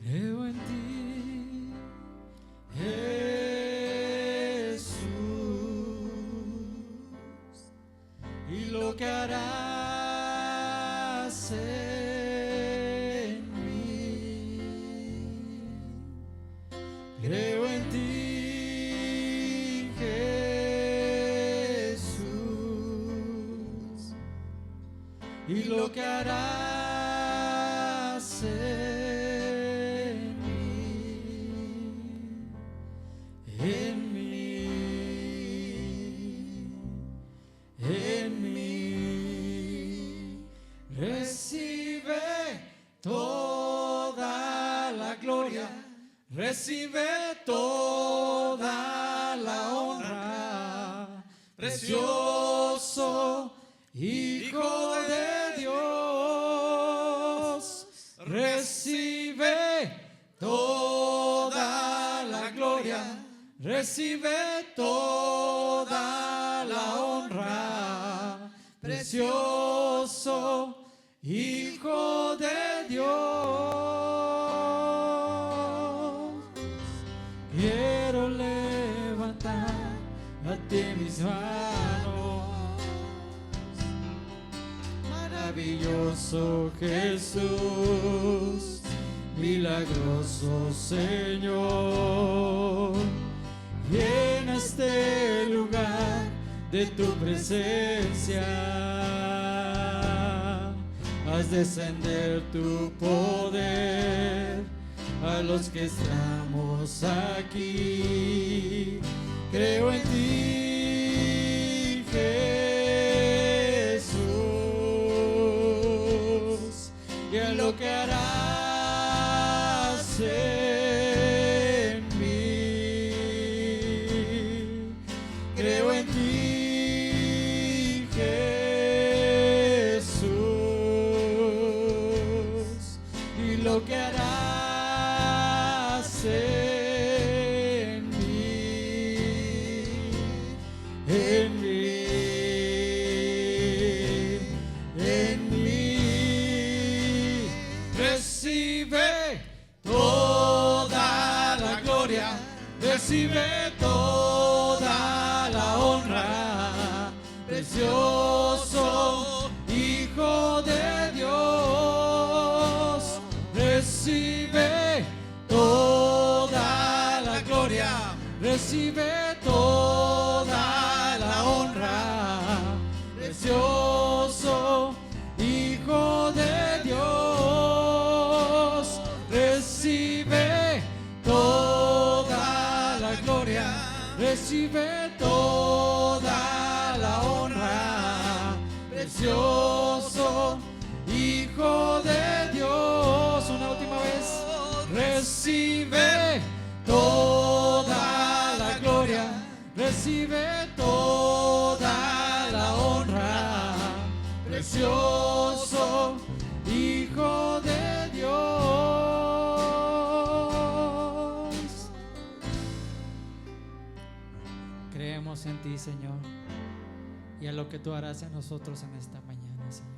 Creo en ti, Jesús, y lo que harás en mí. Creo en ti, Jesús, y lo que harás en mí. Recibe toda la gloria, recibe toda la honra, precioso Hijo de Dios. Recibe toda la gloria, recibe toda la honra, precioso Hijo de Dios. Quiero levantar a ti mis manos, maravilloso Jesús, milagroso Señor. Llena este lugar de tu presencia, haz descender tu poder a los que estamos aquí. Creo en ti, Jesús, y en lo que harás en mí. Creo en ti, Jesús, y lo que harás en mí, en mí, en mí. Recibe toda la gloria, recibe toda la honra, precioso Hijo de Dios. Recibe toda la gloria, recibe toda la honra, precioso Hijo de Dios. Recibe toda la gloria, recibe toda la honra, precioso Hijo de Dios. Una última vez. Recibe toda la gloria, recibe toda la honra, precioso Hijo de Dios. Creemos en ti, Señor, y en lo que tú harás en nosotros en esta mañana, Señor.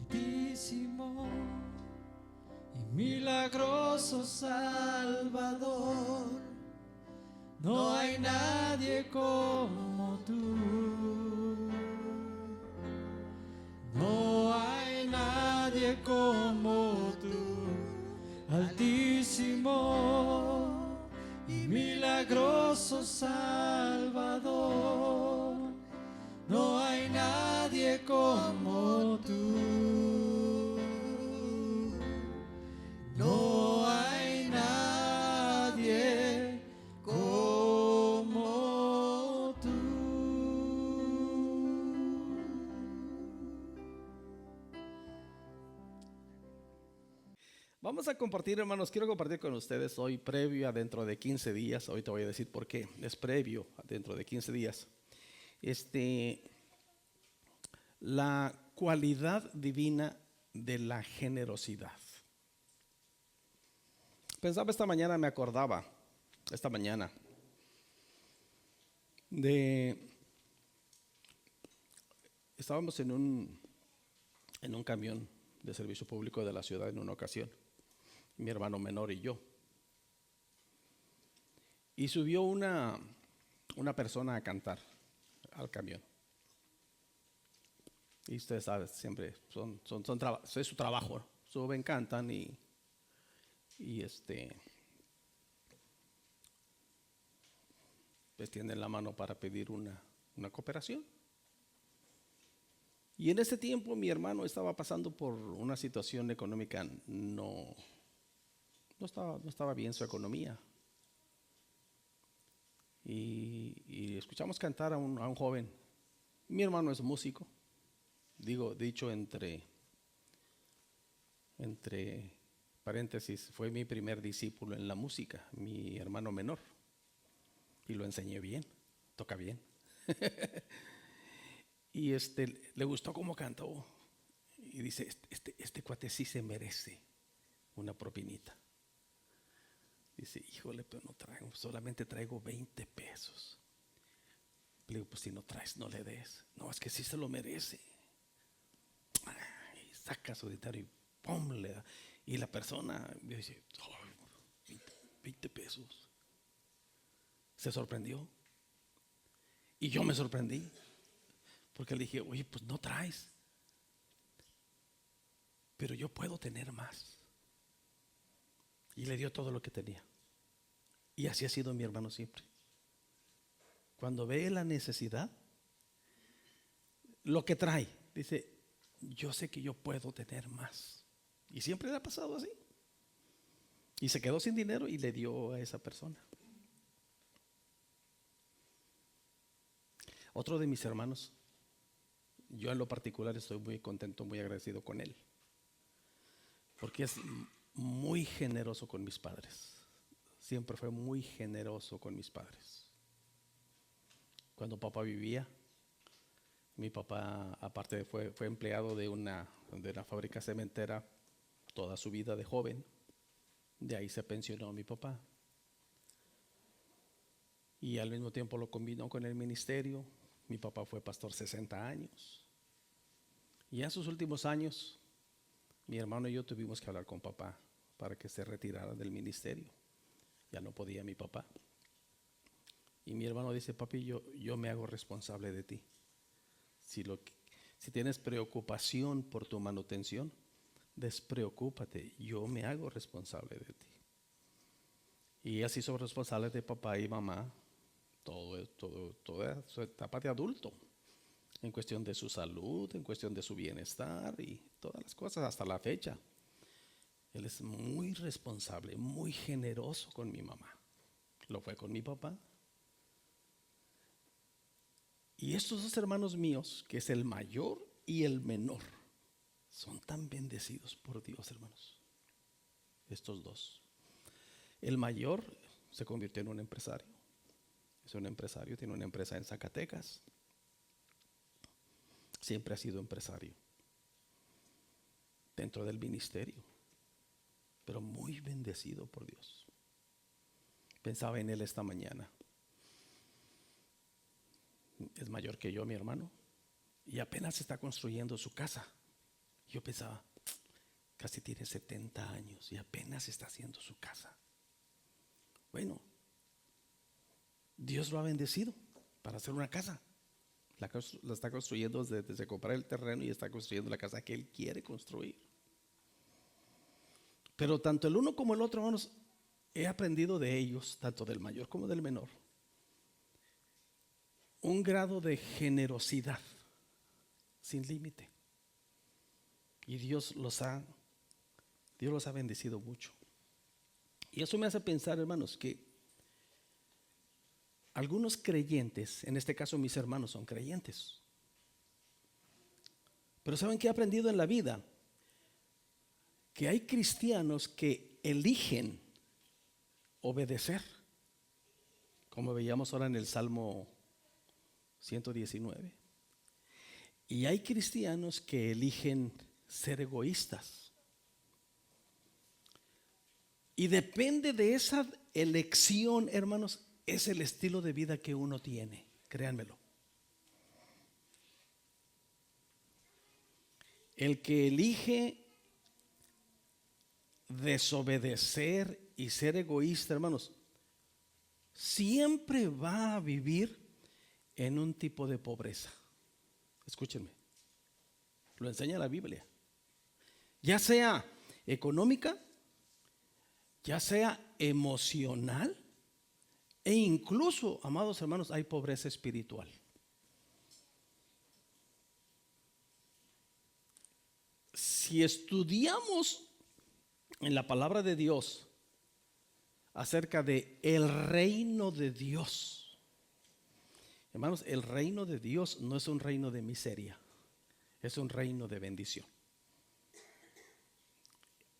Altísimo y milagroso Salvador, no hay nadie como tú, no hay nadie como tú. Altísimo y milagroso Salvador, no hay nadie como tú, no hay nadie como tú. Vamos a compartir, hermanos, quiero compartir con ustedes hoy previo a dentro de 15 días. Hoy te voy a decir por qué es previo a dentro de 15 días. La cualidad divina de la generosidad. Pensaba esta mañana, me acordaba esta mañana de estábamos en un camión de servicio público de la ciudad en una ocasión, mi hermano menor y yo. Y subió una persona a cantar al camión. Y ustedes saben, siempre es su trabajo, ¿no? Suben, cantan y pues tienden la mano para pedir una cooperación. Y en ese tiempo mi hermano estaba pasando por una situación económica, no estaba bien su economía. Y escuchamos cantar a un joven. Mi hermano es músico, dicho entre paréntesis, fue mi primer discípulo en la música, mi hermano menor, y lo enseñé bien, toca bien. Y le gustó cómo cantó y dice, este cuate sí se merece una propinita. Dice, híjole, pero no traigo, solamente traigo 20 pesos. Le digo, pues si no traes, no le des. No, es que sí se lo merece. Y saca su dinero y ¡pum! Le da. Y la persona dice, oh, 20 pesos. Se sorprendió. Y yo me sorprendí. Porque le dije, oye, pues no traes. Pero yo puedo tener más. Y le dio todo lo que tenía. Y así ha sido mi hermano siempre. Cuando ve la necesidad, lo que trae, dice, yo sé que yo puedo tener más. Y siempre le ha pasado así. Y se quedó sin dinero y le dio a esa persona. Otro de mis hermanos, yo en lo particular estoy muy contento, muy agradecido con él. Porque es muy generoso con mis padres. Siempre fue muy generoso con mis padres. Cuando papá vivía, mi papá aparte fue empleado de una fábrica cementera toda su vida de joven. De ahí se pensionó mi papá. Y al mismo tiempo lo combinó con el ministerio. Mi papá fue pastor 60 años. Y en sus últimos años, mi hermano y yo tuvimos que hablar con papá para que se retirara del ministerio. Ya no podía mi papá. Y mi hermano dice, papi, yo me hago responsable de ti. Si tienes preocupación por tu manutención, despreocúpate, yo me hago responsable de ti. Y así soy responsable de papá y mamá toda su etapa de adulto, en cuestión de su salud, en cuestión de su bienestar y todas las cosas hasta la fecha. Él es muy responsable, muy generoso con mi mamá. Lo fue con mi papá. Y estos dos hermanos míos, que es el mayor y el menor, son tan bendecidos por Dios, hermanos. Estos dos. El mayor se convirtió en un empresario. Es un empresario, tiene una empresa en Zacatecas. Siempre ha sido empresario dentro del ministerio, pero muy bendecido por Dios. Pensaba en él esta mañana. Es mayor que yo, mi hermano, y apenas está construyendo su casa. Yo pensaba, casi tiene 70 años y apenas está haciendo su casa. Bueno, Dios lo ha bendecido para hacer una casa. La está construyendo desde comprar el terreno y está construyendo la casa que él quiere construir. Pero tanto el uno como el otro, hermanos, he aprendido de ellos, tanto del mayor como del menor, un grado de generosidad sin límite. Y Dios los ha bendecido mucho. Y eso me hace pensar, hermanos, que algunos creyentes, en este caso mis hermanos son creyentes, pero ¿saben qué he aprendido en la vida? Que hay cristianos que eligen obedecer, como veíamos ahora en el Salmo 119. Y hay cristianos que eligen ser egoístas. Y depende de esa elección, hermanos, es el estilo de vida que uno tiene, créanmelo. El que elige desobedecer y ser egoísta, hermanos, siempre va a vivir en un tipo de pobreza. Escúchenme, lo enseña la Biblia. Ya sea económica, ya sea emocional, e incluso, amados hermanos, hay pobreza espiritual. Si estudiamos en la palabra de Dios acerca de el reino de Dios, hermanos, el reino de Dios no es un reino de miseria, es un reino de bendición.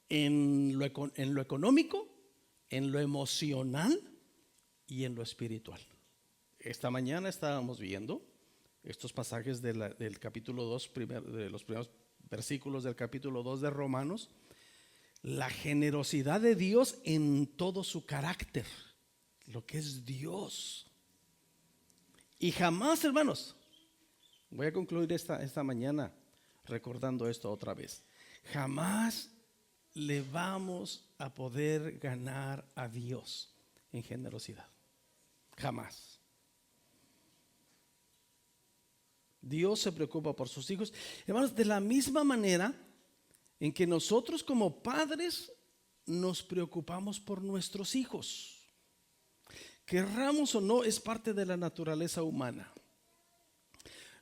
En lo económico, en lo emocional y en lo espiritual. Esta mañana estábamos viendo estos pasajes del capítulo 2, de los primeros versículos del capítulo 2 de Romanos, la generosidad de Dios en todo su carácter, lo que es Dios. Y jamás, hermanos, voy a concluir esta mañana recordando esto otra vez, jamás le vamos a poder ganar a Dios en generosidad. Jamás. Dios se preocupa por sus hijos, hermanos, de la misma manera en que nosotros como padres nos preocupamos por nuestros hijos. Querramos o no, es parte de la naturaleza humana.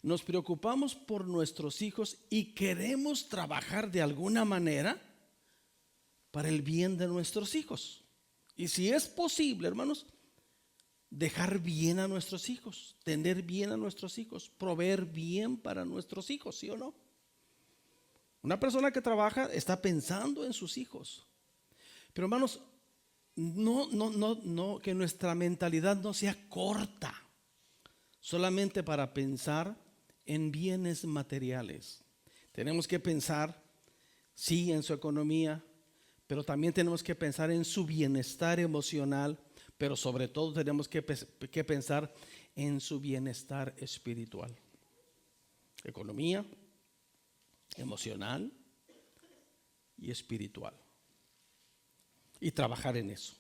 Nos preocupamos por nuestros hijos y queremos trabajar de alguna manera para el bien de nuestros hijos. Y si es posible, hermanos, dejar bien a nuestros hijos, tener bien a nuestros hijos, proveer bien para nuestros hijos, ¿sí o no? Una persona que trabaja está pensando en sus hijos. Pero hermanos, no, que nuestra mentalidad no sea corta, solamente para pensar en bienes materiales. Tenemos que pensar, sí, en su economía, pero también tenemos que pensar en su bienestar emocional, pero sobre todo tenemos que pensar en su bienestar espiritual. Economía, emocional y espiritual. Y trabajar en eso.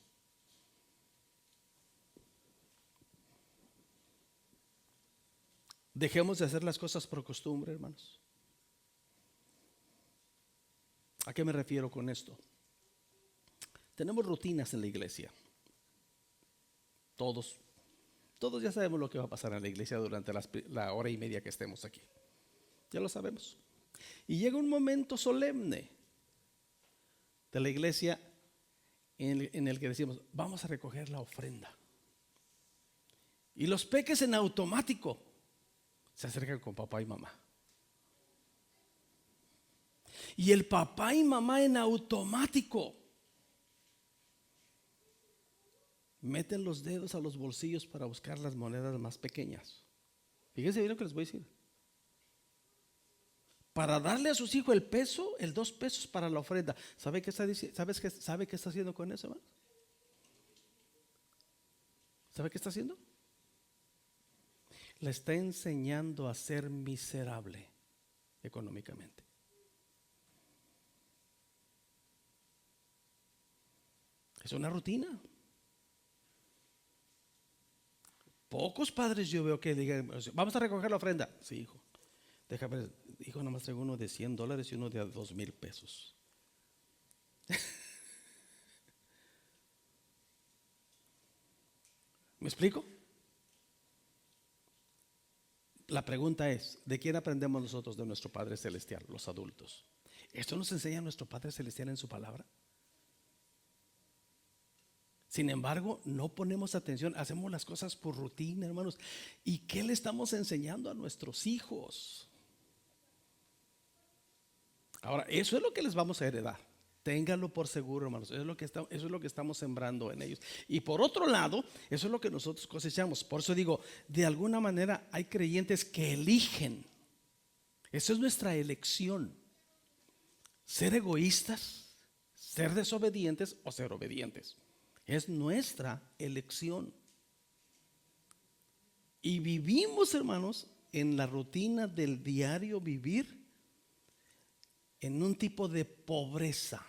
Dejemos de hacer las cosas por costumbre, hermanos. ¿A qué me refiero con esto? Tenemos rutinas en la iglesia. Todos ya sabemos lo que va a pasar en la iglesia durante la hora y media que estemos aquí. Ya lo sabemos. Y llega un momento solemne de la iglesia en el que decimos, vamos a recoger la ofrenda. Y los peques en automático se acercan con papá y mamá. Y el papá y mamá en automático meten los dedos a los bolsillos para buscar las monedas más pequeñas. Fíjense bien lo que les voy a decir. Para darle a sus hijos el peso, el 2 pesos para la ofrenda. ¿Sabe qué está diciendo? ¿Sabe qué está haciendo con eso, hermano? ¿Sabe qué está haciendo? Le está enseñando a ser miserable económicamente. Es una rutina. Pocos padres yo veo que digan, vamos a recoger la ofrenda. Sí, hijo. Déjame, hijo, nomás traigo uno de $100 y uno de 2,000 pesos. ¿Me explico? La pregunta es, ¿de quién aprendemos nosotros? De nuestro Padre Celestial, los adultos. ¿Esto nos enseña nuestro Padre Celestial en su palabra? Sin embargo, no ponemos atención, hacemos las cosas por rutina, hermanos. ¿Y qué le estamos enseñando a nuestros hijos? Ahora, eso es lo que les vamos a heredar. Ténganlo por seguro, hermanos. Eso es lo que estamos sembrando en ellos. Y por otro lado, eso es lo que nosotros cosechamos. Por eso digo, de alguna manera hay creyentes que eligen. Esa es nuestra elección. Ser egoístas, ser desobedientes o ser obedientes. Es nuestra elección. Y vivimos, hermanos, en la rutina del diario vivir, en un tipo de pobreza.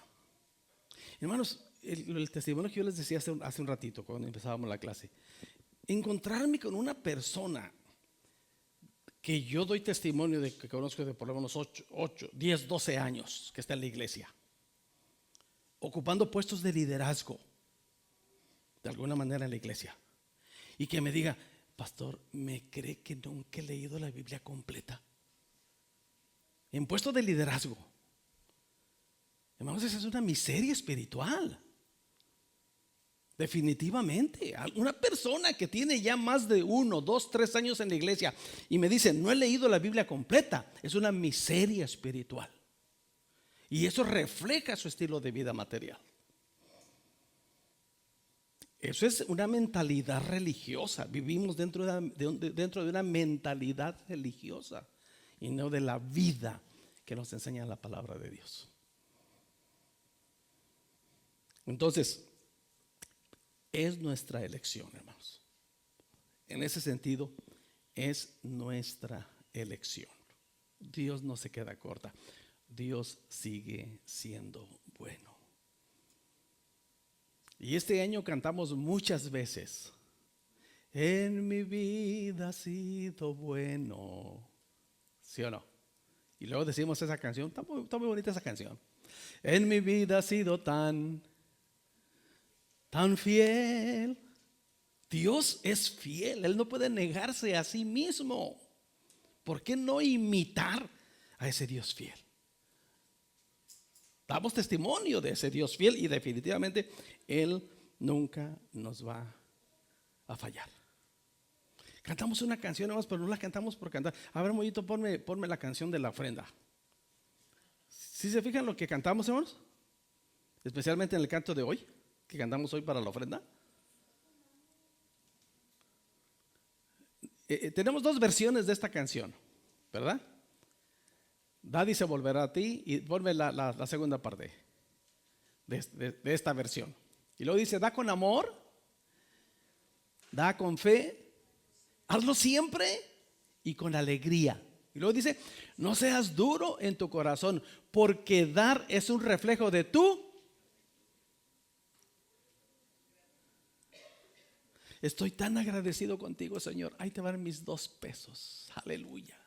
Hermanos, el testimonio que yo les decía hace un ratito cuando empezábamos la clase, encontrarme con una persona que yo doy testimonio de que conozco de por lo menos 8, 10, 12 años que está en la iglesia, ocupando puestos de liderazgo de alguna manera en la iglesia, y que me diga: pastor, ¿me cree que nunca he leído la Biblia completa? En puesto de liderazgo. Hermanos, esa es una miseria espiritual. Definitivamente. Una persona que tiene ya más de 1, 2, 3 años en la iglesia y me dice: no he leído la Biblia completa, es una miseria espiritual. Y eso refleja su estilo de vida material. Eso es una mentalidad religiosa. Vivimos dentro de una mentalidad religiosa y no de la vida que nos enseña la palabra de Dios. Entonces, es nuestra elección, hermanos. En ese sentido, es nuestra elección. Dios no se queda corta. Dios sigue siendo bueno. Y este año cantamos muchas veces: en mi vida ha sido bueno. ¿Sí o no? Y luego decimos esa canción, está muy bonita esa canción. En mi vida ha sido tan fiel. Dios es fiel, Él no puede negarse a sí mismo. ¿Por qué no imitar a ese Dios fiel? Damos testimonio de ese Dios fiel y definitivamente Él nunca nos va a fallar. Cantamos una canción, hermanos, pero no la cantamos por cantar. A ver, Mollito, ponme la canción de la ofrenda. ¿Sí se fijan lo que cantamos, hermanos? Especialmente en el canto de hoy, que cantamos hoy para la ofrenda. Tenemos 2 versiones de esta canción, ¿verdad? Daddy se volverá a ti, y ponme la segunda parte de esta versión. Y luego dice: da con amor, da con fe, hazlo siempre y con alegría. Y luego dice: no seas duro en tu corazón, porque dar es un reflejo de tú. Estoy tan agradecido contigo, Señor. Ahí te van mis 2 pesos. Aleluya.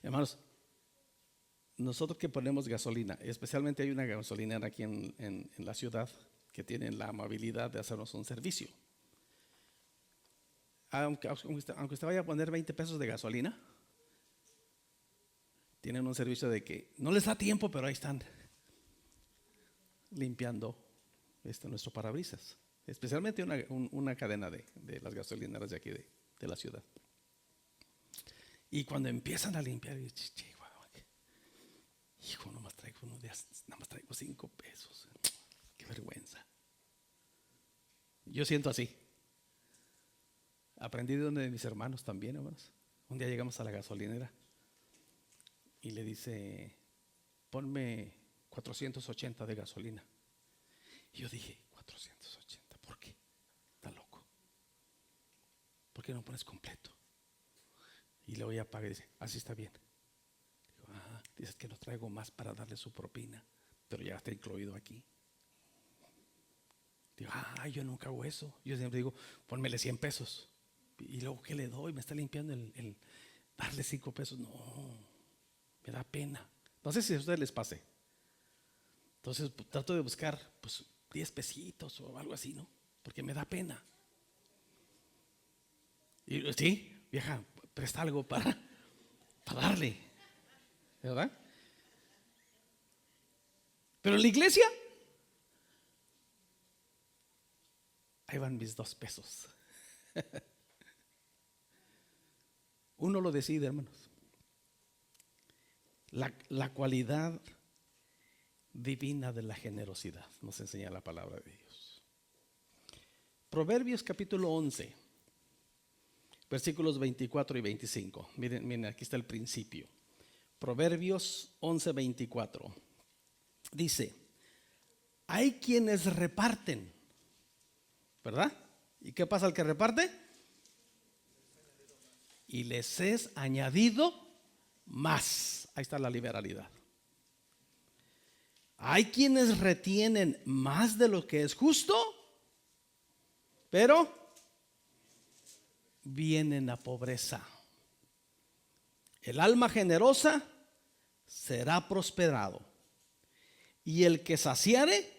Hermanos, nosotros que ponemos gasolina, especialmente hay una gasolinera aquí en la ciudad que tiene la amabilidad de hacernos un servicio. Aunque usted vaya a poner 20 pesos de gasolina, tienen un servicio de que no les da tiempo, pero ahí están limpiando nuestro parabrisas. Especialmente una cadena de las gasolineras de aquí de la ciudad. Y cuando empiezan a limpiar, hijo, nada más traigo 5 pesos. Qué vergüenza. Yo siento así. Aprendí de uno de mis hermanos también, hermanos. Un día llegamos a la gasolinera y le dice: ponme 480 de gasolina. Y yo dije: 480, ¿por qué? Está loco. ¿Por qué no pones completo? Y luego ya paga y dice: así está bien. Digo: dices que no traigo más para darle su propina, pero ya está incluido aquí. Digo: yo nunca hago eso. Yo siempre digo: pónmele 100 pesos. Y luego, ¿qué le doy? Me está limpiando el darle 5 pesos. No, me da pena. No sé si a ustedes les pase. Entonces trato de buscar 10 pesitos o algo así, ¿no? Porque me da pena. Y sí, vieja, presta algo para darle, ¿verdad? Pero en la iglesia, ahí van mis 2 pesos. Uno lo decide, hermanos. La cualidad divina de la generosidad nos enseña la palabra de Dios. Proverbios capítulo 11, versículos 24 y 25. Miren, aquí está el principio. Proverbios 11, 24. Dice: hay quienes reparten, ¿verdad? ¿Y qué pasa al que reparte? y les es añadido más. Ahí está la liberalidad. Hay quienes retienen más de lo que es justo, pero vienen a pobreza. El alma generosa será prosperado, y el que saciare,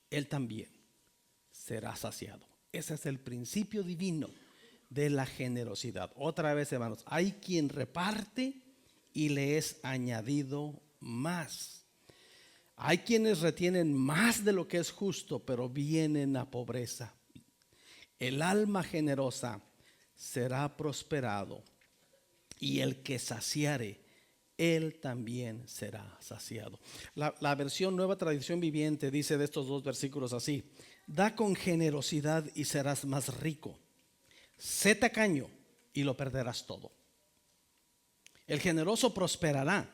él también será saciado. Ese es el principio divino de la generosidad. Otra vez, hermanos, hay quien reparte y le es añadido más. Hay quienes retienen más de lo que es justo, pero vienen a pobreza. El alma generosa será prosperado, y el que saciare, él también será saciado. La versión Nueva Tradición Viviente dice de estos dos versículos así: da con generosidad y serás más rico. Sé tacaño y lo perderás todo. El generoso prosperará,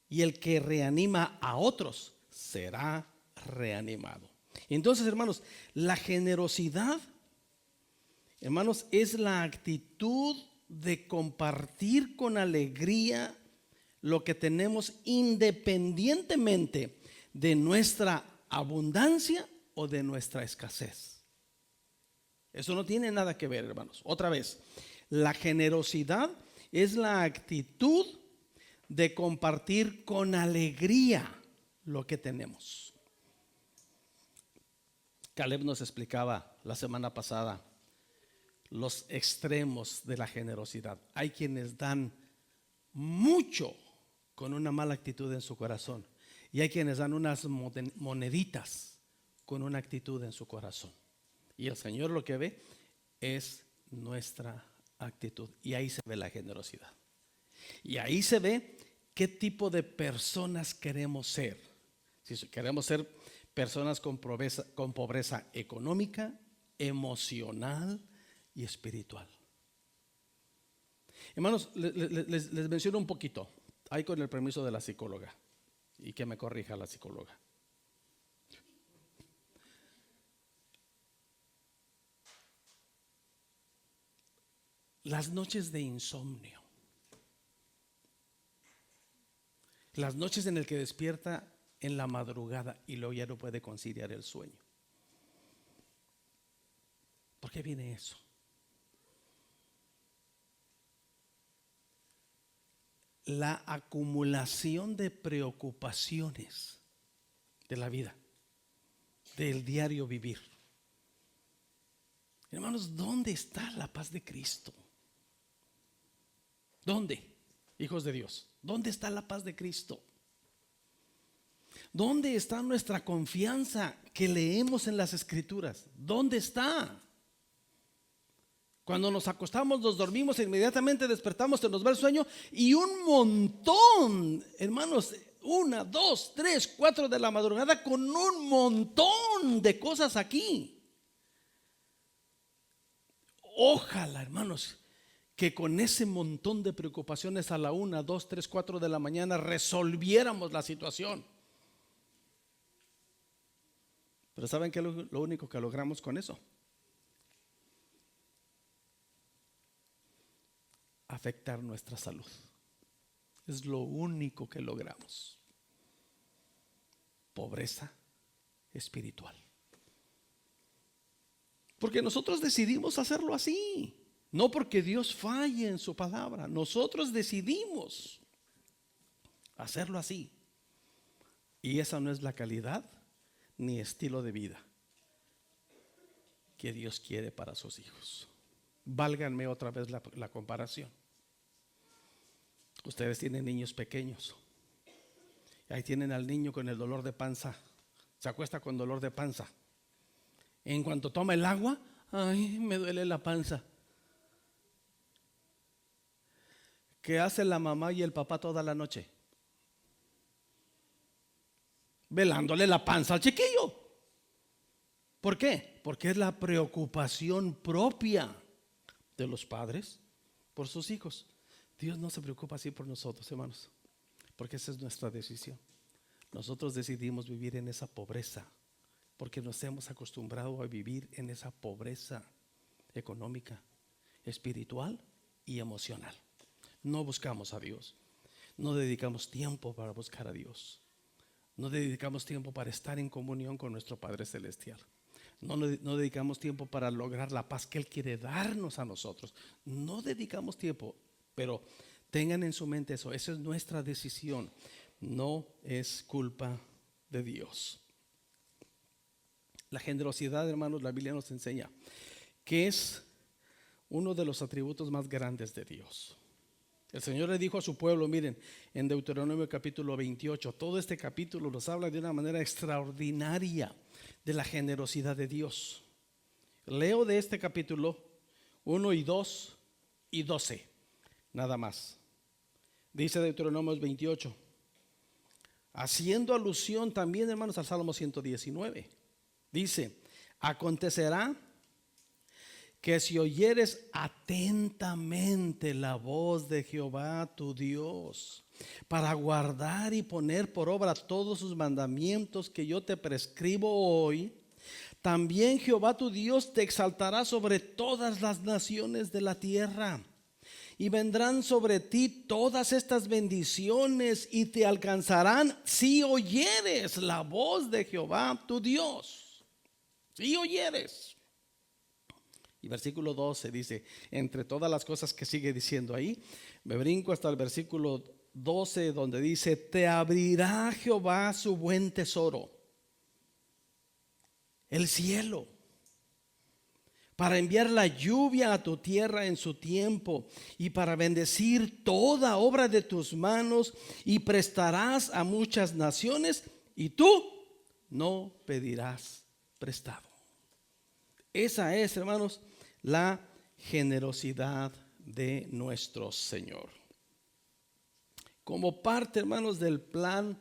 y el que reanima a otros será reanimado. Entonces, hermanos, la generosidad, hermanos, es la actitud de compartir con alegría lo que tenemos, independientemente de nuestra abundancia o de nuestra escasez. Eso no tiene nada que ver, hermanos. Otra vez, la generosidad es la actitud de compartir con alegría lo que tenemos. Caleb nos explicaba la semana pasada los extremos de la generosidad. Hay quienes dan mucho con una mala actitud en su corazón, y hay quienes dan unas moneditas con una actitud en su corazón. Y el Señor lo que ve es nuestra actitud, y ahí se ve la generosidad. Y ahí se ve qué tipo de personas queremos ser. Si queremos ser personas con pobreza económica, emocional y espiritual. Hermanos, les menciono un poquito, ahí con el permiso de la psicóloga, y que me corrija la psicóloga. Las noches de insomnio, las noches en el que despierta en la madrugada y luego ya no puede conciliar el sueño. ¿Por qué viene eso? La acumulación de preocupaciones de la vida, del diario vivir. Hermanos, ¿dónde está la paz de Cristo? ¿Dónde, hijos de Dios? ¿Dónde está la paz de Cristo? ¿Dónde está nuestra confianza que leemos en las Escrituras? ¿Dónde está? Cuando nos acostamos, nos dormimos e inmediatamente despertamos, se nos va el sueño, y un montón, hermanos, 1, 2, 3, 4 de la madrugada con un montón de cosas aquí. Ojalá, hermanos, que con ese montón de preocupaciones a la 1, 2, 3, 4 de la mañana resolviéramos la situación. Pero ¿saben qué es lo único que logramos con eso? Afectar nuestra salud. Es lo único que logramos. Pobreza espiritual. Porque nosotros decidimos hacerlo así. No porque Dios falle en su palabra. Nosotros decidimos hacerlo así. Y esa no es la calidad ni estilo de vida que Dios quiere para sus hijos. Válganme otra vez la comparación. Ustedes tienen niños pequeños. Ahí tienen al niño con el dolor de panza. Se acuesta con dolor de panza. En cuanto toma el agua, ay, me duele la panza. ¿Qué hace la mamá y el papá toda la noche? Velándole la panza al chiquillo. ¿Por qué? Porque es la preocupación propia de los padres por sus hijos. Dios no se preocupa así por nosotros, hermanos, porque esa es nuestra decisión. Nosotros decidimos vivir en esa pobreza porque nos hemos acostumbrado a vivir en esa pobreza económica, espiritual y emocional. No buscamos a Dios. No dedicamos tiempo para buscar a Dios. No dedicamos tiempo para estar en comunión con nuestro Padre Celestial. No dedicamos tiempo para lograr la paz que Él quiere darnos a nosotros. No dedicamos tiempo, pero tengan en su mente eso. Esa es nuestra decisión. No es culpa de Dios. La generosidad, hermanos, la Biblia nos enseña que es uno de los atributos más grandes de Dios. El Señor le dijo a su pueblo, miren, en Deuteronomio capítulo 28, todo este capítulo nos habla de una manera extraordinaria de la generosidad de Dios. Leo de este capítulo 1 y 2 y 12, nada más. Dice Deuteronomio 28, haciendo alusión también, hermanos, al Salmo 119. Dice, acontecerá que si oyeres atentamente la voz de Jehová tu Dios, para guardar y poner por obra todos sus mandamientos que yo te prescribo hoy, también Jehová tu Dios te exaltará sobre todas las naciones de la tierra. Y vendrán sobre ti todas estas bendiciones y te alcanzarán si oyeres la voz de Jehová tu Dios. Si oyeres. Y versículo 12 dice, entre todas las cosas que sigue diciendo ahí, me brinco hasta el versículo 12 donde dice, te abrirá Jehová su buen tesoro, el cielo, para enviar la lluvia a tu tierra en su tiempo y para bendecir toda obra de tus manos, y prestarás a muchas naciones y tú no pedirás prestado. Esa es, hermanos, la generosidad de nuestro Señor. Como parte, hermanos, del plan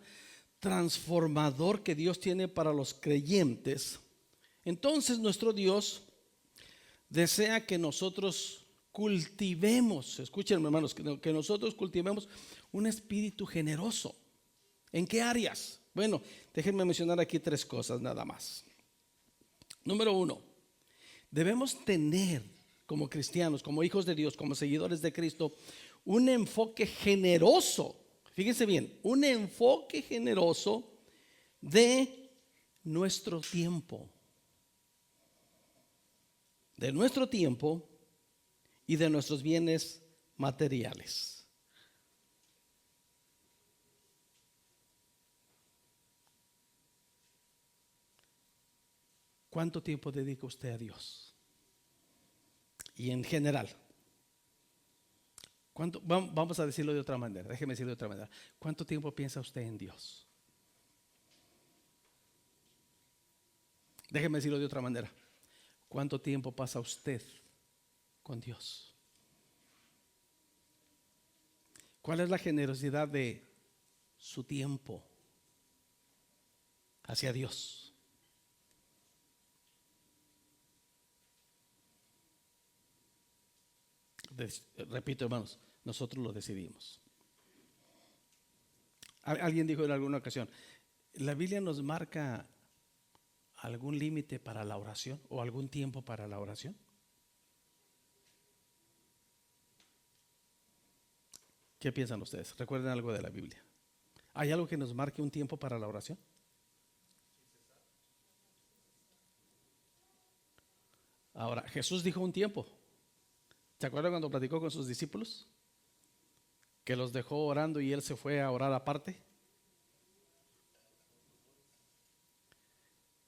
transformador que Dios tiene para los creyentes, entonces nuestro Dios desea que nosotros cultivemos, escuchen, hermanos, que nosotros cultivemos un espíritu generoso. ¿En qué áreas? Bueno, déjenme mencionar aquí 3 cosas nada más. Número 1, debemos tener como cristianos, como hijos de Dios, como seguidores de Cristo, un enfoque generoso. Fíjense bien, un enfoque generoso de nuestro tiempo. De nuestro tiempo y de nuestros bienes materiales. ¿Cuánto tiempo dedica usted a Dios? Y en general, vamos a decirlo de otra manera, déjeme decirlo de otra manera. ¿Cuánto tiempo piensa usted en Dios? Déjeme decirlo de otra manera. ¿Cuánto tiempo pasa usted con Dios? ¿Cuál es la generosidad de su tiempo hacia Dios? Repito, hermanos, nosotros lo decidimos. Alguien dijo en alguna ocasión, ¿la Biblia nos marca algún límite para la oración o algún tiempo para la oración? ¿Qué piensan ustedes? ¿Recuerden algo de la Biblia? ¿Hay algo que nos marque un tiempo para la oración? Ahora, Jesús dijo un tiempo. ¿Se acuerdan cuando platicó con sus discípulos? Que los dejó orando y él se fue a orar aparte.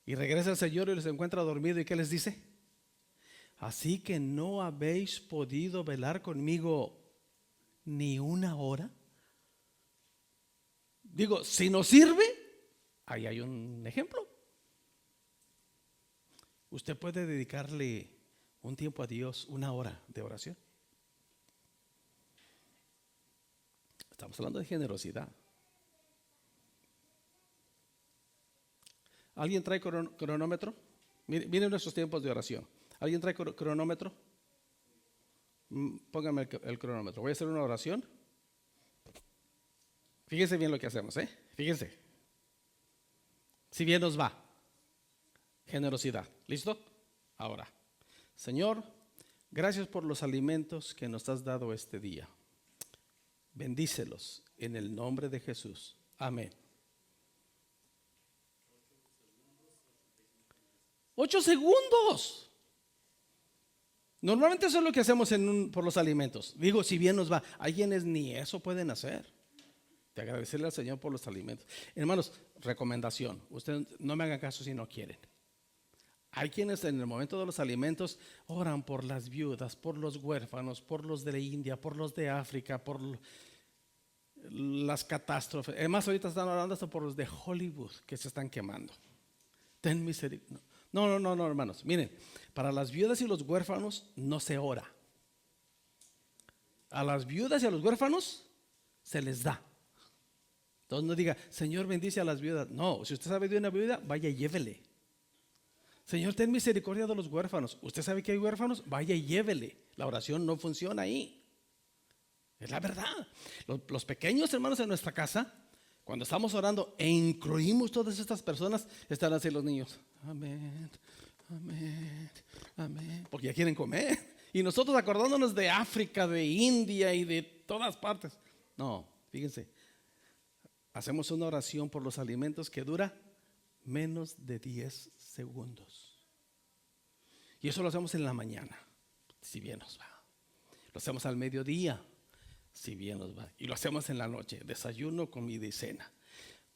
Y regresa el Señor y los encuentra dormido. ¿Y qué les dice? Así que no habéis podido velar conmigo ni una hora. Digo, si nos sirve, ahí hay un ejemplo. Usted puede dedicarle un tiempo a Dios, 1 hora de oración. Estamos hablando de generosidad. ¿Alguien trae cronómetro? Miren nuestros tiempos de oración. ¿Alguien trae cronómetro? Pónganme el cronómetro. Voy a hacer una oración. Fíjense bien lo que hacemos, Fíjense. Si bien nos va. Generosidad. ¿Listo? Ahora, Señor, Gracias por los alimentos que nos has dado este día. Bendícelos en el nombre de Jesús. Amén. 8 segundos. Normalmente eso es lo que hacemos por los alimentos. Digo, si bien nos va. Hay quienes ni eso pueden hacer. De agradecerle al Señor por los alimentos. Hermanos, recomendación. Ustedes no me hagan caso si no quieren. Hay quienes en el momento de los alimentos oran por las viudas, por los huérfanos, por los de la India, por los de África, por las catástrofes. Además, ahorita están orando hasta por los de Hollywood que se están quemando. Ten misericordia. No, hermanos. Miren, para las viudas y los huérfanos no se ora. A las viudas y a los huérfanos se les da. Entonces no diga, Señor, bendice a las viudas. No, si usted sabe de una viuda, vaya y llévele. Señor, ten misericordia de los huérfanos. Usted sabe que hay huérfanos, vaya y llévele. La oración no funciona ahí. Es la verdad. Los pequeños hermanos en nuestra casa, cuando estamos orando e incluimos todas estas personas, están así los niños. Amén, amén, amén. Porque ya quieren comer. Y nosotros acordándonos de África, de India y de todas partes. No, fíjense. Hacemos una oración por los alimentos que dura menos de 10 segundos. Y eso lo hacemos en la mañana, si bien nos va. Lo hacemos al mediodía, si bien nos va. Y lo hacemos en la noche, desayuno, comida y cena.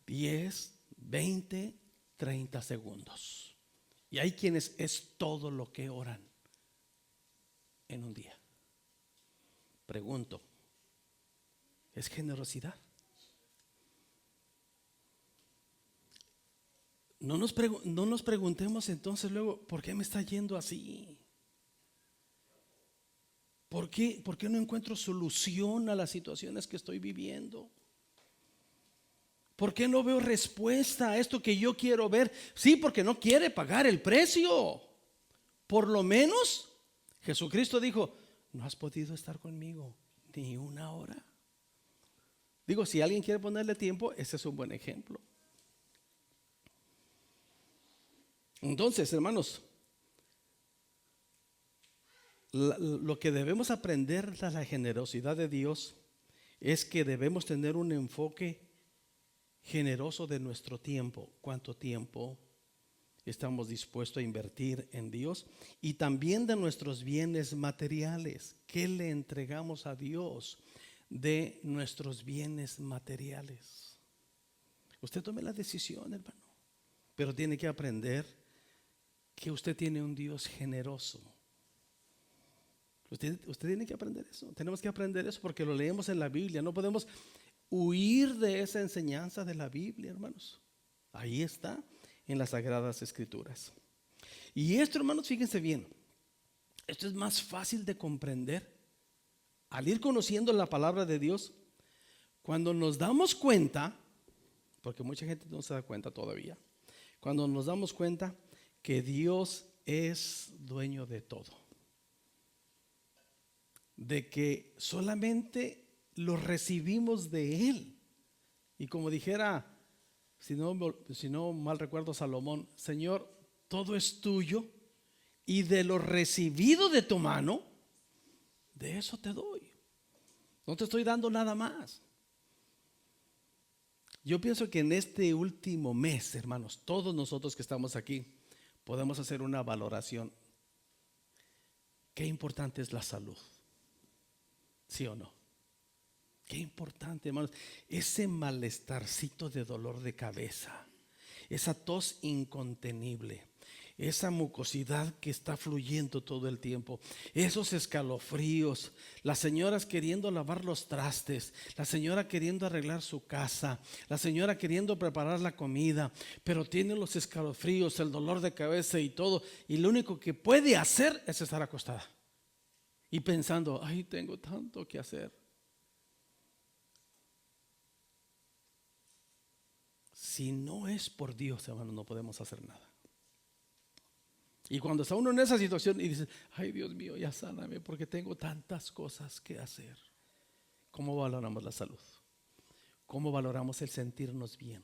10, 20, 30 segundos. Y hay quienes es todo lo que oran en un día. Pregunto, ¿es generosidad? No nos preguntemos entonces luego, ¿por qué me está yendo así? ¿Por qué no encuentro solución a las situaciones que estoy viviendo? ¿Por qué no veo respuesta a esto que yo quiero ver? Sí, porque no quiere pagar el precio. Por lo menos Jesucristo dijo, no has podido estar conmigo ni una hora. Digo, si alguien quiere ponerle tiempo, ese es un buen ejemplo. Entonces, hermanos, lo que debemos aprender de la generosidad de Dios es que debemos tener un enfoque generoso de nuestro tiempo. ¿Cuánto tiempo estamos dispuestos a invertir en Dios? Y también de nuestros bienes materiales. ¿Qué le entregamos a Dios de nuestros bienes materiales? Usted tome la decisión, hermano, pero tiene que aprender que usted tiene un Dios generoso. Usted tiene que aprender eso. Tenemos que aprender eso porque lo leemos en la Biblia. No podemos huir de esa enseñanza de la Biblia, hermanos. Ahí está en las Sagradas Escrituras. Y esto, hermanos, fíjense bien. Esto es más fácil de comprender al ir conociendo la palabra de Dios. Cuando nos damos cuenta, porque mucha gente no se da cuenta todavía, cuando nos damos cuenta que Dios es dueño de todo, de que solamente lo recibimos de Él. Y como dijera, si no mal recuerdo, Salomón, Señor, todo es tuyo y de lo recibido de tu mano, de eso te doy. No te estoy dando nada más. Yo pienso que en este último mes, hermanos, todos nosotros que estamos aquí, podemos hacer una valoración. Qué importante es la salud. ¿Sí o no? Qué importante, hermanos. Ese malestarcito de dolor de cabeza, esa tos incontenible, esa mucosidad que está fluyendo todo el tiempo, esos escalofríos, las señoras queriendo lavar los trastes, la señora queriendo arreglar su casa, la señora queriendo preparar la comida, pero tiene los escalofríos, el dolor de cabeza y todo, y lo único que puede hacer es estar acostada y pensando, ay, tengo tanto que hacer. Si no es por Dios, hermano, no podemos hacer nada. Y cuando está uno en esa situación y dice, ay, Dios mío, ya sáname porque tengo tantas cosas que hacer. ¿Cómo valoramos la salud? ¿Cómo valoramos el sentirnos bien?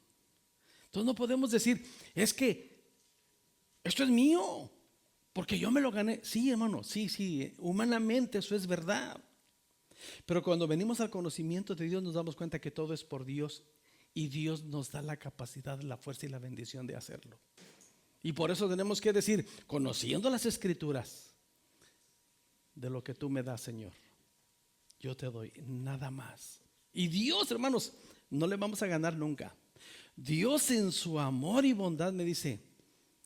Entonces no podemos decir, es que esto es mío. Porque yo me lo gané. Sí, hermano, sí, humanamente eso es verdad. Pero cuando venimos al conocimiento de Dios nos damos cuenta que todo es por Dios y Dios nos da la capacidad, la fuerza y la bendición de hacerlo. Y por eso tenemos que decir, conociendo las Escrituras, de lo que tú me das, Señor, yo te doy nada más. Y Dios, hermanos, no le vamos a ganar nunca. Dios en su amor y bondad me dice,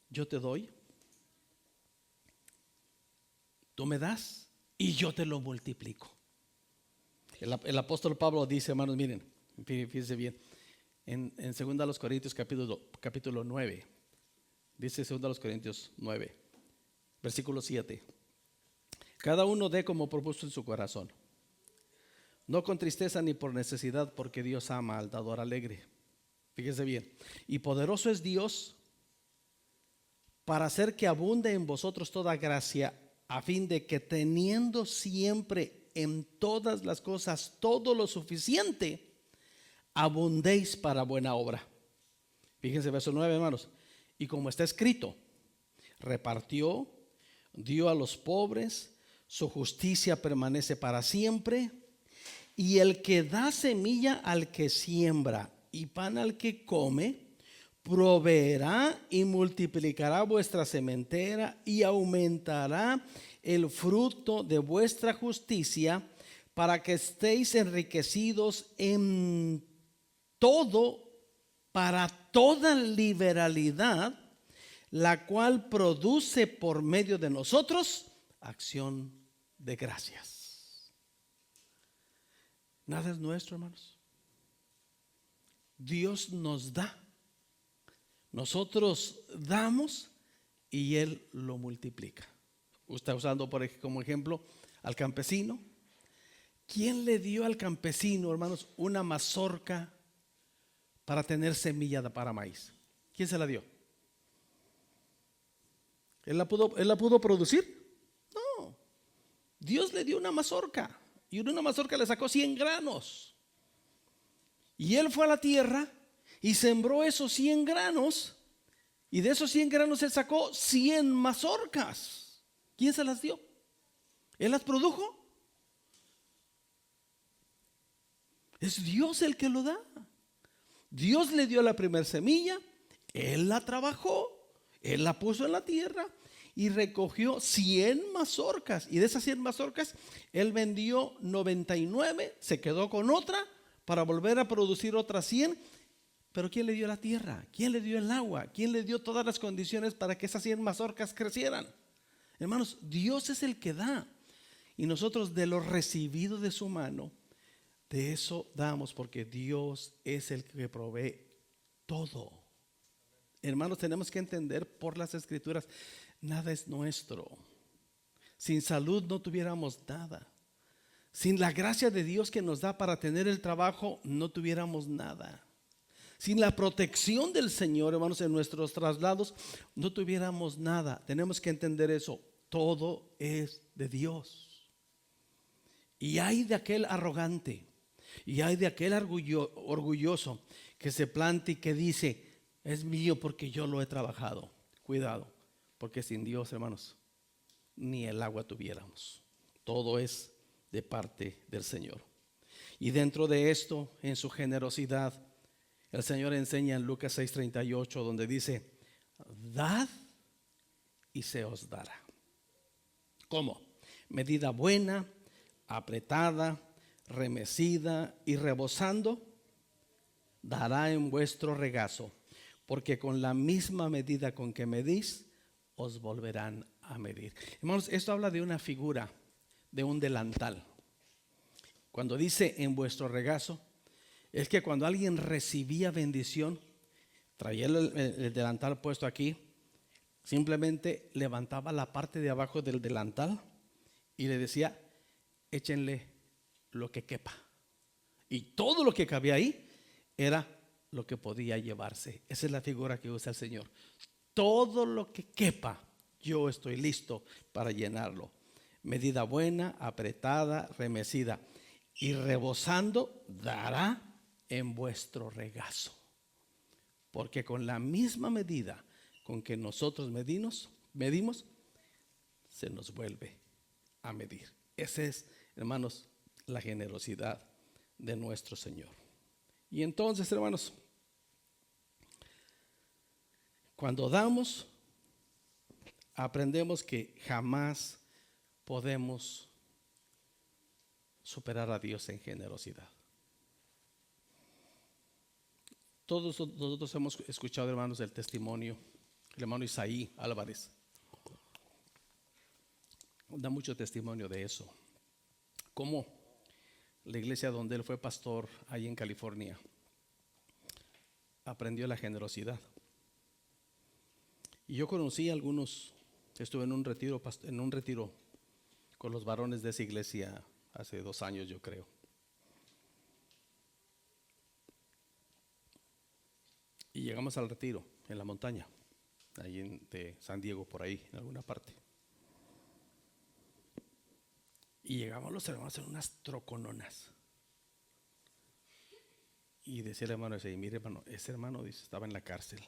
yo te doy, tú me das y yo te lo multiplico. El apóstol Pablo dice, hermanos, miren, fíjense bien, en 2 Corintios capítulo 9, dice 2 Corintios 9, versículo 7. Cada uno dé como propuso en su corazón, no con tristeza ni por necesidad, porque Dios ama al dador alegre. Fíjense bien, y poderoso es Dios para hacer que abunde en vosotros toda gracia, a fin de que teniendo siempre en todas las cosas todo lo suficiente, abundéis para buena obra. Fíjense verso 9, hermanos. Y como está escrito, repartió, dio a los pobres, su justicia permanece para siempre. Y el que da semilla al que siembra y pan al que come, proveerá y multiplicará vuestra sementera y aumentará el fruto de vuestra justicia, para que estéis enriquecidos en todo, para toda liberalidad, la cual produce por medio de nosotros acción de gracias. Nada es nuestro, hermanos. Dios nos da. Nosotros damos y Él lo multiplica. Usted está usando como ejemplo al campesino. ¿Quién le dio al campesino, hermanos, una mazorca para tener semilla para maíz? ¿Quién se la dio? ¿Él la pudo producir? No. Dios le dio una mazorca y una mazorca le sacó 100 granos. Y él fue a la tierra y sembró esos 100 granos, y de esos 100 granos él sacó 100 mazorcas. ¿Quién se las dio? ¿Él las produjo? Es Dios el que lo da. Dios le dio la primera semilla, Él la trabajó, Él la puso en la tierra y recogió 100 mazorcas. Y de esas 100 mazorcas, Él vendió 99, se quedó con otra para volver a producir otras 100. Pero ¿quién le dio la tierra? ¿Quién le dio el agua? ¿Quién le dio todas las condiciones para que esas 100 mazorcas crecieran? Hermanos, Dios es el que da. Y nosotros de lo recibido de su mano, de eso damos, porque Dios es el que provee todo. Hermanos, tenemos que entender por las Escrituras, nada es nuestro. Sin salud no tuviéramos nada. Sin la gracia de Dios que nos da para tener el trabajo, no tuviéramos nada. Sin la protección del Señor, hermanos, en nuestros traslados, no tuviéramos nada. Tenemos que entender eso. Todo es de Dios. Y hay de aquel arrogante, y hay de aquel orgulloso que se planta y que dice, es mío porque yo lo he trabajado. Cuidado, porque sin Dios, hermanos, ni el agua tuviéramos. Todo es de parte del Señor. Y dentro de esto, en su generosidad, el Señor enseña en Lucas 6:38, donde dice, dad y se os dará. ¿Cómo? Medida buena, apretada, remecida y rebosando, dará en vuestro regazo, porque con la misma medida con que medís, os volverán a medir. Hermanos, esto habla de una figura, de un delantal. Cuando dice en vuestro regazo, es que cuando alguien recibía bendición, traía el delantal puesto aquí, simplemente levantaba la parte de abajo del delantal y le decía, échenle lo que quepa. Y todo lo que cabía ahí era lo que podía llevarse. Esa es la figura que usa el Señor. Todo lo que quepa, yo estoy listo para llenarlo. Medida buena, apretada, remecida y rebosando, dará en vuestro regazo. Porque con la misma medida con que nosotros medimos, se nos vuelve a medir. Esa es, hermanos, la generosidad de nuestro Señor. Y entonces, hermanos, cuando damos, aprendemos que jamás podemos superar a Dios en generosidad. Todos nosotros hemos escuchado, hermanos, el testimonio del hermano Isaí Álvarez. Da mucho testimonio de eso. Cómo la iglesia donde él fue pastor, ahí en California, aprendió la generosidad. Y yo conocí a algunos, estuve en un retiro con los varones de esa iglesia hace 2 años, yo creo. Y llegamos al retiro en la montaña, ahí de San Diego, por ahí, en alguna parte. Y llegamos los hermanos en unas trocononas. Y decía el hermano ese, mire hermano, ese hermano dice, estaba en la cárcel.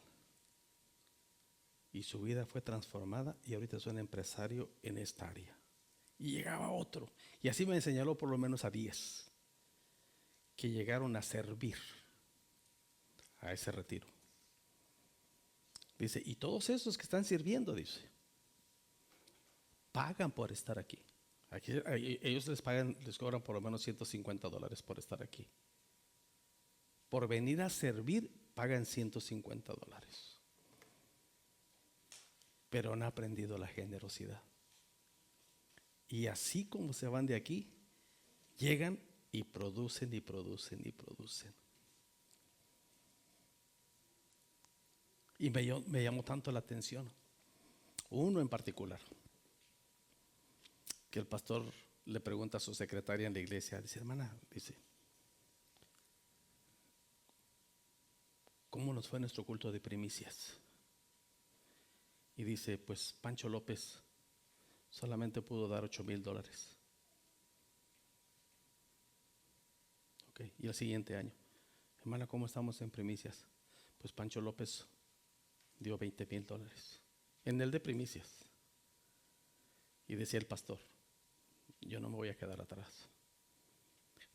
Y su vida fue transformada y ahorita es un empresario en esta área. Y llegaba otro. Y así me señaló por lo menos a 10 que llegaron a servir a ese retiro. Dice, y todos esos que están sirviendo, dice, pagan por estar aquí. Ellos les cobran por lo menos $150 por estar aquí. Por venir a servir, pagan $150. Pero han aprendido la generosidad. Y así como se van de aquí, llegan y producen y producen y producen. Y me llamó tanto la atención. Uno en particular, que el pastor le pregunta a su secretaria en la iglesia, dice, hermana, dice, ¿cómo nos fue nuestro culto de primicias? Y dice, pues Pancho López solamente pudo dar $8,000. Okay. Y el siguiente año, hermana, ¿cómo estamos en primicias? Pues Pancho López dio $20,000 en el de primicias. Y decía el pastor, yo no me voy a quedar atrás.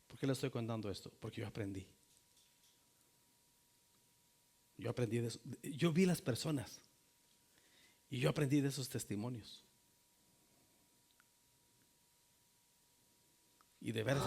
¿Por qué le estoy contando esto? Porque yo aprendí. Yo aprendí de eso. Yo vi las personas y yo aprendí de esos testimonios. Y de veras,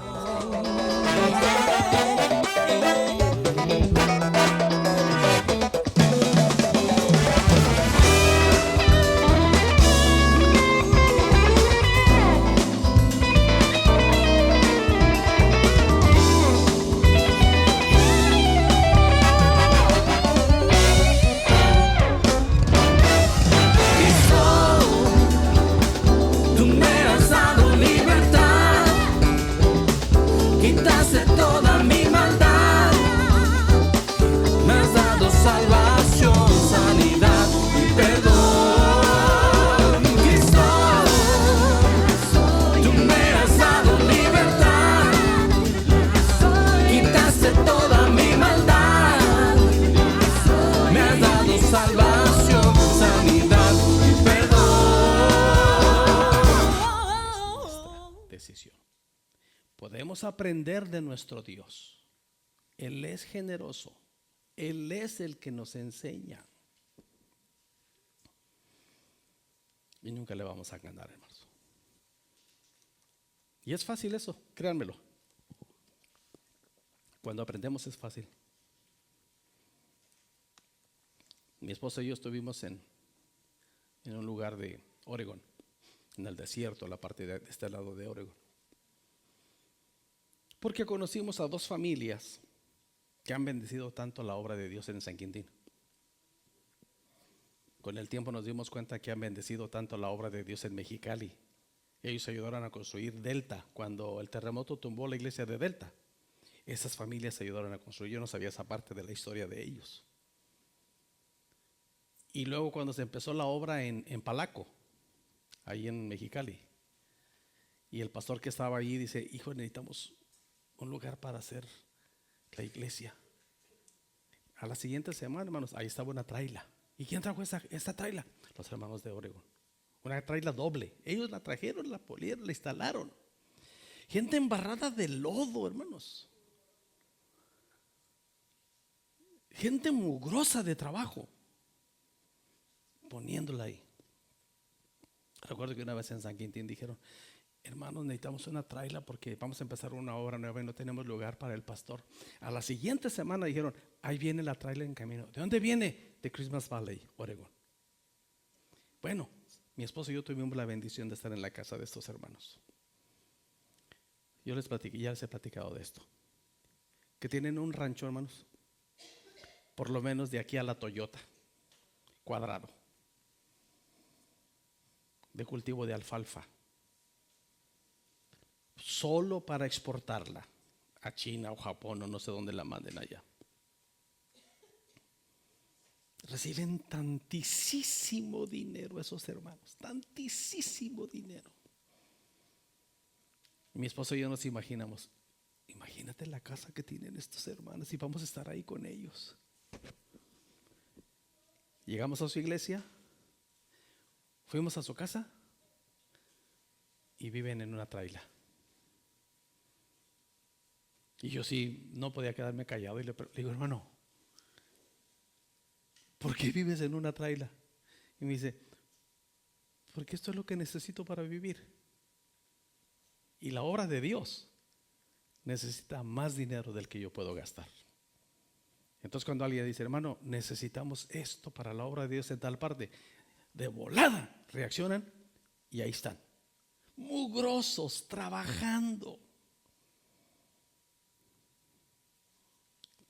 toda mi maldad, me has dado salvación, sanidad y perdón. Cristo, tú me has dado libertad, quitaste toda mi maldad, me has dado salvación, sanidad y perdón. decisión. Podemos aprender de nuestro Dios. Él es generoso. Él es el que nos enseña. Y nunca le vamos a ganar, hermanos. Y es fácil eso, créanmelo. Cuando aprendemos es fácil. Mi esposa y yo estuvimos en un lugar de Oregón, en el desierto, la parte de este lado de Oregón. Porque conocimos a 2 familias que han bendecido tanto la obra de Dios en San Quintín. Con el tiempo nos dimos cuenta que han bendecido tanto la obra de Dios en Mexicali. Ellos ayudaron a construir Delta. Cuando el terremoto tumbó la iglesia de Delta, esas familias ayudaron a construir. Yo no sabía esa parte de la historia de ellos. Y luego cuando se empezó la obra en Palaco, ahí en Mexicali, y el pastor que estaba allí dice, hijo, necesitamos un lugar para hacer la iglesia. A la siguiente semana, hermanos, ahí estaba una traila. ¿Y quién trajo esta traila? Los hermanos de Oregón. Una traila doble. Ellos la trajeron, la polieron, la instalaron. Gente embarrada de lodo, hermanos. Gente mugrosa de trabajo. Poniéndola ahí. Recuerdo que una vez en San Quintín dijeron: hermanos, necesitamos una traila porque vamos a empezar una obra nueva y no tenemos lugar para el pastor. A la siguiente semana dijeron: ahí viene la traila en camino. ¿De dónde viene? De Christmas Valley, Oregón. Bueno, mi esposo y yo tuvimos la bendición de estar en la casa de estos hermanos. Yo les platiqué, ya les he platicado de esto, que tienen un rancho, hermanos, por lo menos de aquí a la Toyota, cuadrado, de cultivo de alfalfa, solo para exportarla a China o Japón o no sé dónde la manden allá. Reciben tantísimo dinero esos hermanos, tantísimo dinero. Mi esposo y yo nos imaginamos: imagínate la casa que tienen estos hermanos y vamos a estar ahí con ellos. Llegamos a su iglesia, fuimos a su casa y viven en una traila. Y yo sí no podía quedarme callado y le digo: hermano, ¿por qué vives en una traila? Y me dice: porque esto es lo que necesito para vivir. Y la obra de Dios necesita más dinero del que yo puedo gastar. Entonces cuando alguien dice: hermano, necesitamos esto para la obra de Dios en tal parte, de volada reaccionan y ahí están, mugrosos, trabajando.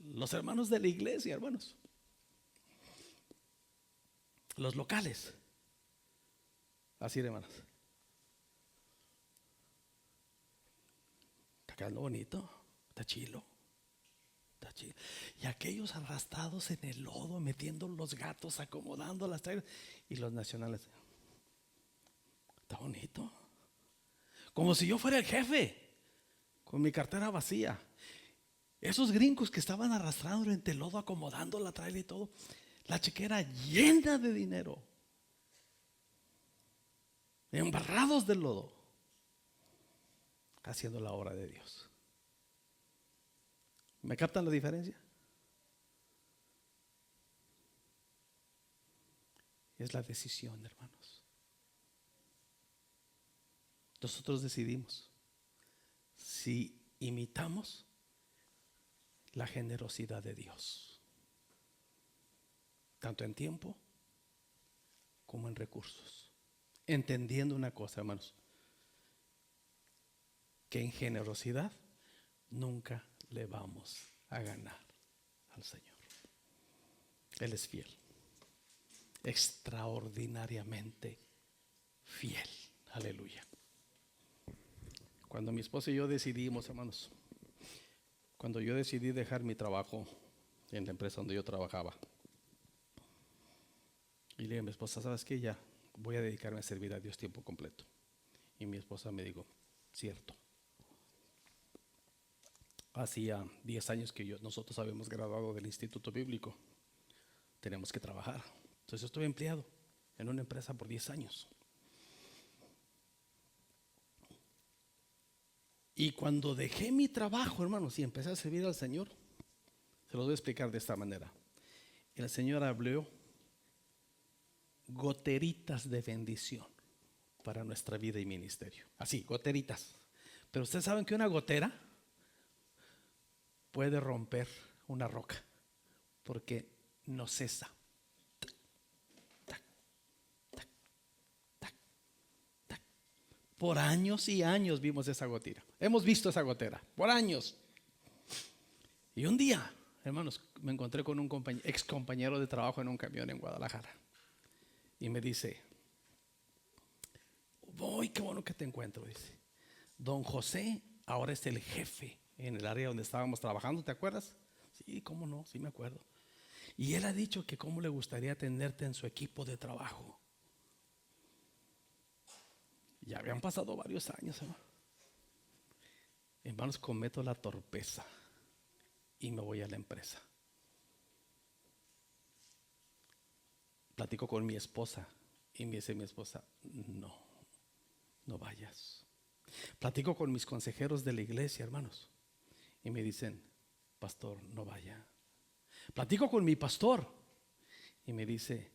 Los hermanos de la iglesia, hermanos, los locales, así, hermanos. Está quedando bonito, está chilo, está chilo. Y aquellos arrastrados en el lodo, metiendo los gatos, acomodando las trailas. Y los nacionales: está bonito. Como si yo fuera el jefe, con mi cartera vacía. Esos gringos que estaban arrastrando entre el lodo, acomodando la traila y todo, la chequera llena de dinero, embarrados del lodo, haciendo la obra de Dios. ¿Me captan la diferencia? Es la decisión, hermanos. Nosotros decidimos si imitamos la generosidad de Dios, tanto en tiempo como en recursos, entendiendo una cosa, hermanos, que en generosidad nunca le vamos a ganar al Señor. Él es fiel, extraordinariamente fiel. Aleluya. Cuando mi esposa y yo decidimos, hermanos, cuando yo decidí dejar mi trabajo en la empresa donde yo trabajaba, y le dije a mi esposa: ¿sabes qué? Ya voy a dedicarme a servir a Dios tiempo completo. Y mi esposa me dijo: cierto. Hacía 10 años que nosotros habíamos graduado del Instituto Bíblico. Tenemos que trabajar. Entonces yo estuve empleado en una empresa por 10 años. Y cuando dejé mi trabajo, hermanos, y empecé a servir al Señor, se los voy a explicar de esta manera. El Señor habló goteritas de bendición para nuestra vida y ministerio. Así, goteritas. Pero ustedes saben que una gotera puede romper una roca porque no cesa. Por años y años vimos esa gotera. Hemos visto esa gotera por años. Y un día, hermanos, me encontré con un ex compañero de trabajo en un camión en Guadalajara. Y me dice: ¡Voy, qué bueno que te encuentro! Dice: don José ahora es el jefe en el área donde estábamos trabajando, ¿te acuerdas? Sí, cómo no, sí me acuerdo. Y él ha dicho que cómo le gustaría tenerte en su equipo de trabajo. Ya habían pasado varios años, hermanos, cometo la torpeza y me voy a la empresa. Platico con mi esposa Y me dice mi esposa, no vayas. Platico con mis consejeros de la iglesia, hermanos, y me dicen, pastor, no vaya. Platico con mi pastor y me dice,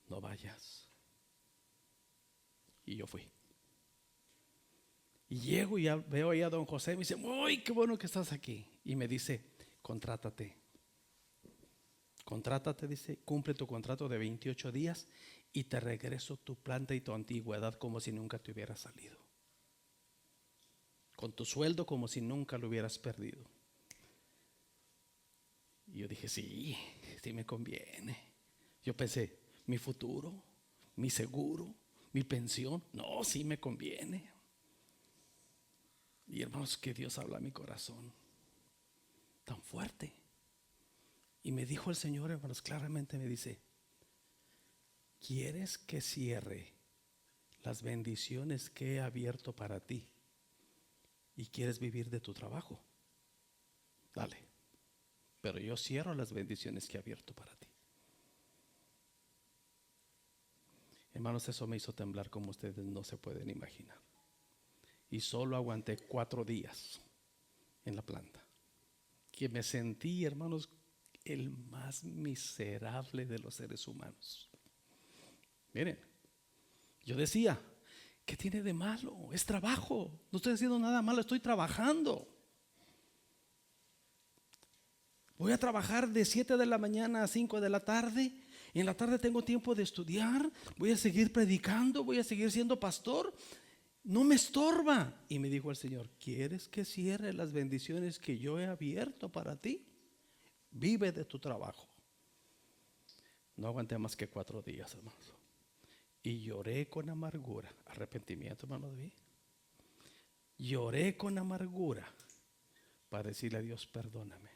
no vayas. Y yo fui. Y llego y veo ahí a don José y me dice, uy, qué bueno que estás aquí. Y me dice, contrátate, dice, cumple tu contrato de 28 días y te regreso tu planta y tu antigüedad como si nunca te hubieras salido. Con tu sueldo como si nunca lo hubieras perdido. Y yo dije, sí me conviene. Yo pensé, mi futuro, mi seguro, mi pensión, no, sí me conviene. Y hermanos, que Dios habla a mi corazón tan fuerte. Y me dijo el Señor, hermanos, claramente me dice, ¿quieres que cierre las bendiciones que he abierto para ti? ¿Y quieres vivir de tu trabajo? Dale. Pero yo cierro las bendiciones que he abierto para ti. Hermanos, eso me hizo temblar como ustedes no se pueden imaginar. Y solo aguanté 4 días en la planta. Que me sentí, hermanos, el más miserable de los seres humanos. Miren, yo decía, ¿qué tiene de malo? Es trabajo. No estoy haciendo nada malo, estoy trabajando. Voy a trabajar de 7 de la mañana a 5 de la tarde. Y en la tarde tengo tiempo de estudiar. Voy a seguir predicando, voy a seguir siendo pastor. No me estorba. Y me dijo el Señor, ¿quieres que cierre las bendiciones que yo he abierto para ti? Vive de tu trabajo. No aguanté más que 4 días, hermanos. Y lloré con amargura. Arrepentimiento, hermano David. Lloré con amargura para decirle a Dios, perdóname.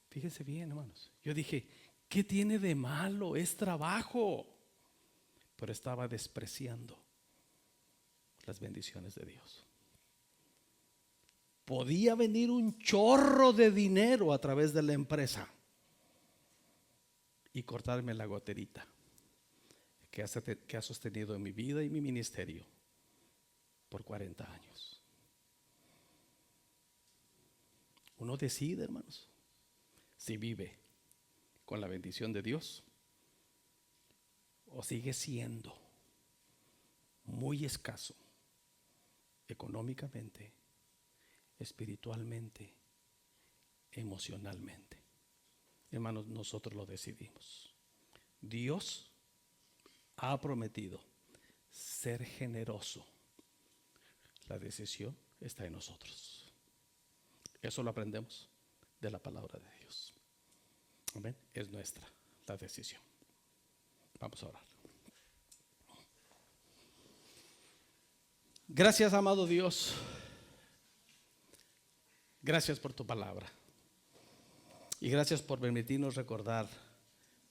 Fíjense bien, hermanos. Yo dije, ¿qué tiene de malo? Es trabajo. Pero estaba despreciando las bendiciones de Dios. Podía venir un chorro de dinero a través de la empresa y cortarme la goterita que ha sostenido en mi vida y mi ministerio por 40 años. Uno decide, hermanos, si vive con la bendición de Dios o sigue siendo muy escaso económicamente, espiritualmente, emocionalmente. Hermanos, nosotros lo decidimos. Dios ha prometido ser generoso. La decisión está en nosotros. Eso lo aprendemos de la palabra de Dios. Amén. Es nuestra la decisión. Vamos a orar. Gracias, amado Dios. Gracias por tu palabra. Y gracias por permitirnos recordar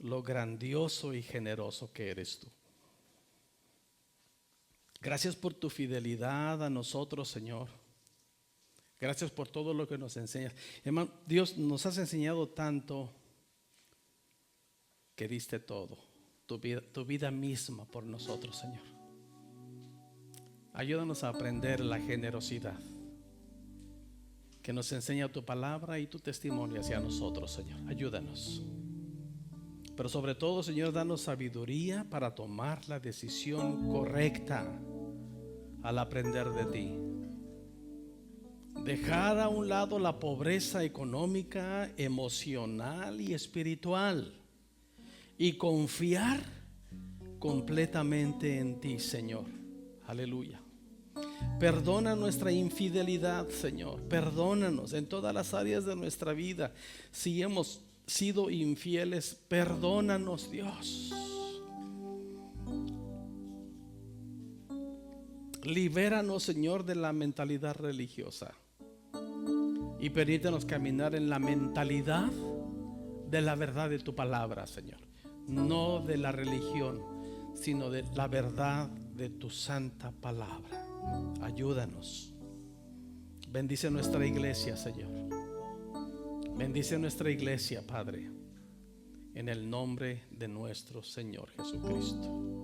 lo grandioso y generoso que eres tú. Gracias por tu fidelidad a nosotros, Señor. Gracias por todo lo que nos enseñas. Hermano, Dios, nos has enseñado tanto que diste todo, tu vida misma por nosotros, Señor. Ayúdanos a aprender la generosidad que nos enseña tu palabra y tu testimonio hacia nosotros, Señor. Ayúdanos. Pero sobre todo, Señor, danos sabiduría para tomar la decisión correcta al aprender de ti. Dejar a un lado la pobreza económica, emocional y espiritual y confiar completamente en ti, Señor. Aleluya. Perdona nuestra infidelidad, Señor. Perdónanos en todas las áreas de nuestra vida. Si hemos sido infieles, perdónanos, Dios. Libéranos, Señor, de la mentalidad religiosa y permítanos caminar en la mentalidad de la verdad de tu palabra, Señor. No de la religión, sino de la verdad de tu santa palabra. Ayúdanos. Bendice nuestra iglesia, Señor. Bendice nuestra iglesia, Padre. en el nombre de nuestro Señor Jesucristo.